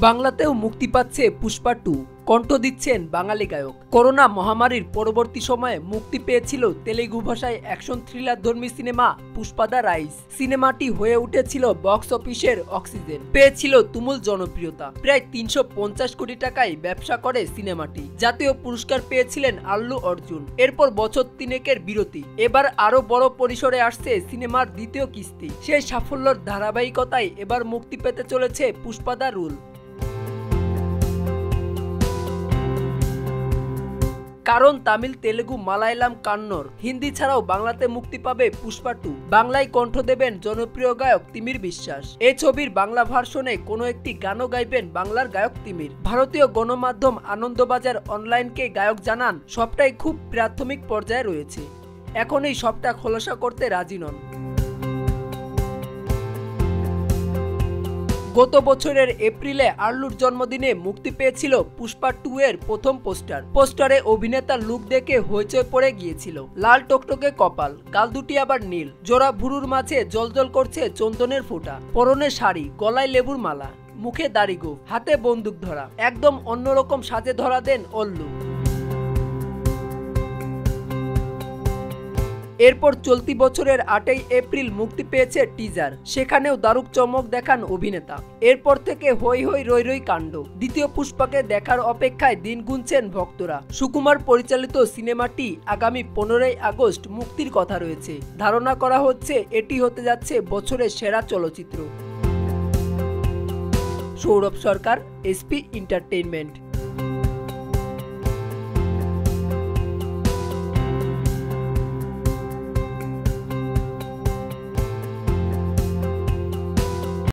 বাংলাতেও মুক্তি পাচ্ছে পুষ্পা 2। কণ্ঠ দিচ্ছেন বাঙালি গায়ক। করোনা মহামারীর পরবর্তী সময়ে মুক্তি পেয়েছিল তেলেগু ভাষায় অ্যাকশন থ্রিলার ধর্মী সিনেমা পুষ্পা দ্য রাইজ। সিনেমাটি হয়ে উঠেছিল বক্স অফিসের অক্সিজেন, পেয়েছিল তুমুল জনপ্রিয়তা। প্রায় 350 কোটি টাকায় ব্যবসা করে সিনেমাটি। জাতীয় পুরস্কার পেয়েছিলেন আল্লু অর্জুন। এরপর বছর 3 বিরতি। এবার আরো বড় পরিসরে আসছে সিনেমার দ্বিতীয় কিস্তি। সেই সাফল্যের ধারাবাহিকতায় এবার মুক্তি পেতে চলেছে পুষ্পা দ্য রুল। কারণ তামিল, তেলেগু, মালায়ালাম, কান্নড়, হিন্দি ছাড়াও বাংলাতে মুক্তি পাবে পুষ্পা 2। বাংলায় কণ্ঠ দেবেন জনপ্রিয় গায়ক তিমির বিশ্বাস। এই ছবির বাংলা ভার্সনে কোনো একটি গানও গাইবেন বাংলার গায়ক তিমির। ভারতীয় গণমাধ্যম আনন্দবাজার অনলাইনকে গায়ক জানান, সবটাই খুব প্রাথমিক পর্যায়ে রয়েছে, এখন এই সবটা খোলাসা করতে রাজি নন। গত বছরের এপ্রিলে আল্লুর জন্মদিনে মুক্তি পেয়েছিল পুষ্পা 2 এর প্রথম পোস্টার। পোস্টারে অভিনেতার লুক দেখে হইচই পড়ে গিয়েছিল। লাল টকটকে কপাল, গাল দুটি আবার নীল, জোড়া ভুরুর মাঝে জ্বলজ্বল করছে চন্দনের ফোঁটা, পরনে শাড়ি, গলায় লেবুর মালা, মুখে দাড়ি গোঁফ, হাতে বন্দুক ধরা, একদম অন্যরকম সাজে ধরা দেন অল্লু। এরপর চলতি বছরের 8 এপ্রিল মুক্তি পেয়েছে টিজার। সেখানেও দারুণ চমক দেখান অভিনেতা। এরপর থেকে হই হই রই রই কাণ্ড। দ্বিতীয় পুষ্পাকে দেখার অপেক্ষায় দিন গুনছেন ভক্তরা। সুকুমার পরিচালিত সিনেমাটি আগামী 15 আগস্ট মুক্তির কথা রয়েছে। ধারণা করা হচ্ছে এটি হতে যাচ্ছে বছরের সেরা চলচ্চিত্র। সৌরভ সরকার, এসপি এন্টারটেইনমেন্ট।